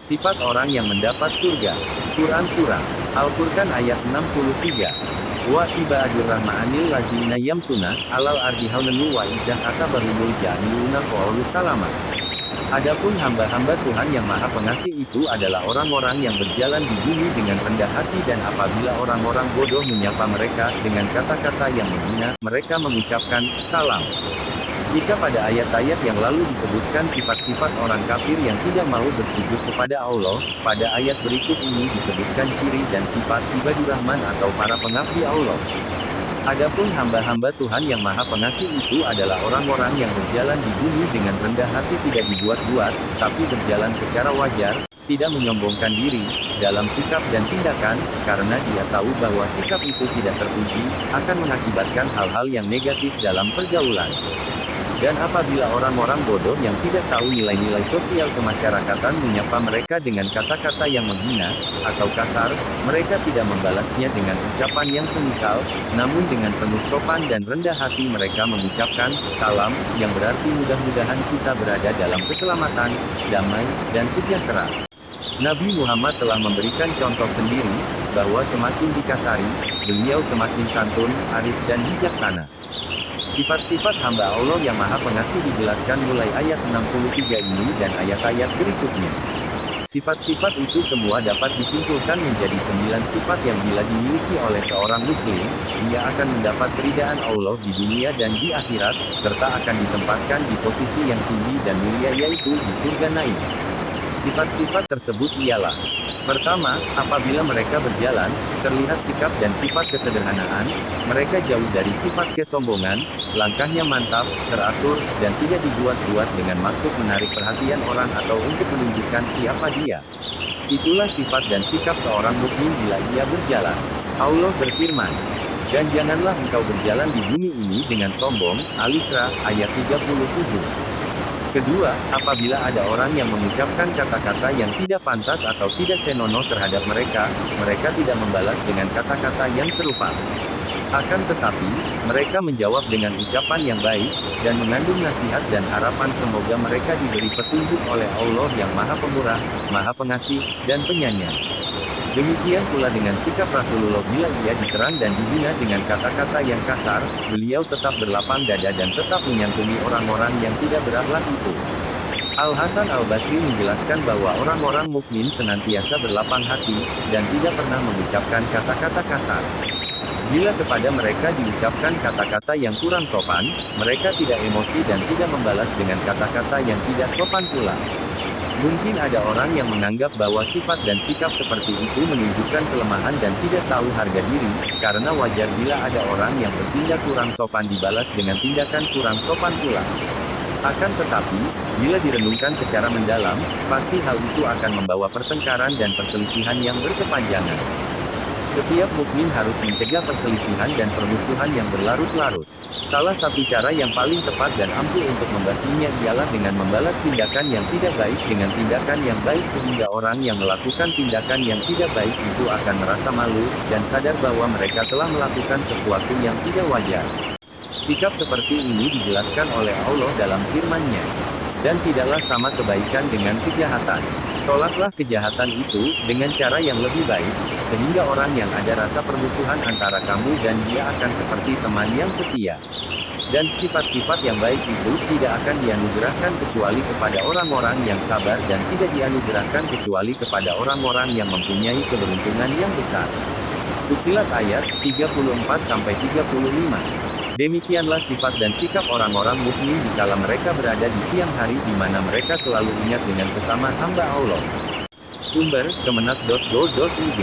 Sifat orang yang mendapat surga. Quran Surah Al-Furqan ayat 63. Wa ibaadur rahmanil lazina yamsuna alal ardi haunanu wa izzah atabahumul jahiluna qaulu salama. Adapun hamba-hamba Tuhan yang Maha Pengasih itu adalah orang-orang yang berjalan di bumi dengan rendah hati, dan apabila orang-orang bodoh menyapa mereka dengan kata-kata yang menghina, mereka mengucapkan salam. Jika pada ayat-ayat yang lalu disebutkan sifat-sifat orang kafir yang tidak mau bersujud kepada Allah, pada ayat berikut ini disebutkan ciri dan sifat ibadur rahman atau para pengabdi Allah. Adapun hamba-hamba Tuhan yang Maha Pengasih itu adalah orang-orang yang berjalan di bumi dengan rendah hati, tidak dibuat-buat, tapi berjalan secara wajar, tidak menyombongkan diri, dalam sikap dan tindakan, karena dia tahu bahwa sikap itu tidak terpuji, akan mengakibatkan hal-hal yang negatif dalam pergaulan. Dan apabila orang-orang bodoh yang tidak tahu nilai-nilai sosial kemasyarakatan menyapa mereka dengan kata-kata yang menghina, atau kasar, mereka tidak membalasnya dengan ucapan yang semisal, namun dengan penuh sopan dan rendah hati mereka mengucapkan, salam, yang berarti mudah-mudahan kita berada dalam keselamatan, damai, dan sejahtera. Nabi Muhammad telah memberikan contoh sendiri, bahwa semakin dikasari, beliau semakin santun, arif dan bijaksana. Sifat-sifat hamba Allah yang Maha Pengasih dijelaskan mulai ayat 63 ini dan ayat-ayat berikutnya. Sifat-sifat itu semua dapat disimpulkan menjadi 9 sifat yang bila dimiliki oleh seorang muslim, dia akan mendapat keridaan Allah di dunia dan di akhirat, serta akan ditempatkan di posisi yang tinggi dan mulia, yaitu di surga naim. Sifat-sifat tersebut ialah: pertama, apabila mereka berjalan, terlihat sikap dan sifat kesederhanaan, mereka jauh dari sifat kesombongan, langkahnya mantap, teratur, dan tidak dibuat-buat dengan maksud menarik perhatian orang atau untuk menunjukkan siapa dia. Itulah sifat dan sikap seorang mukmin bila ia berjalan. Allah berfirman, dan janganlah engkau berjalan di bumi ini dengan sombong, Al-Isra, ayat 37. Kedua, apabila ada orang yang mengucapkan kata-kata yang tidak pantas atau tidak senonoh terhadap mereka, mereka tidak membalas dengan kata-kata yang serupa. Akan tetapi, mereka menjawab dengan ucapan yang baik, dan mengandung nasihat dan harapan semoga mereka diberi petunjuk oleh Allah yang Maha Pemurah, Maha Pengasih, dan Penyayang. Demikian pula dengan sikap Rasulullah bila ia diserang dan dihina dengan kata-kata yang kasar, beliau tetap berlapang dada dan tetap menyantuni orang-orang yang tidak berakhlak itu. Al-Hasan Al-Basri menjelaskan bahwa orang-orang mukmin senantiasa berlapang hati, dan tidak pernah mengucapkan kata-kata kasar. Bila kepada mereka diucapkan kata-kata yang kurang sopan, mereka tidak emosi dan tidak membalas dengan kata-kata yang tidak sopan pula. Mungkin ada orang yang menganggap bahwa sifat dan sikap seperti itu menunjukkan kelemahan dan tidak tahu harga diri, karena wajar bila ada orang yang bertindak kurang sopan dibalas dengan tindakan kurang sopan pula. Akan tetapi, bila direnungkan secara mendalam, pasti hal itu akan membawa pertengkaran dan perselisihan yang berkepanjangan. Setiap mukmin harus mencegah perselisihan dan permusuhan yang berlarut-larut. Salah satu cara yang paling tepat dan ampuh untuk membasminya ialah dengan membalas tindakan yang tidak baik dengan tindakan yang baik, sehingga orang yang melakukan tindakan yang tidak baik itu akan merasa malu, dan sadar bahwa mereka telah melakukan sesuatu yang tidak wajar. Sikap seperti ini dijelaskan oleh Allah dalam firman-Nya. Dan tidaklah sama kebaikan dengan kejahatan. Tolaklah kejahatan itu, dengan cara yang lebih baik, sehingga orang yang ada rasa permusuhan antara kamu dan dia akan seperti teman yang setia. Dan sifat-sifat yang baik itu tidak akan dianugerahkan kecuali kepada orang-orang yang sabar, dan tidak dianugerahkan kecuali kepada orang-orang yang mempunyai keberuntungan yang besar. Fussilat ayat 34-35. Demikianlah sifat dan sikap orang-orang mukmin dikala mereka berada di siang hari, di mana mereka selalu ingat dengan sesama hamba Allah. Sumber: kemenak.go.id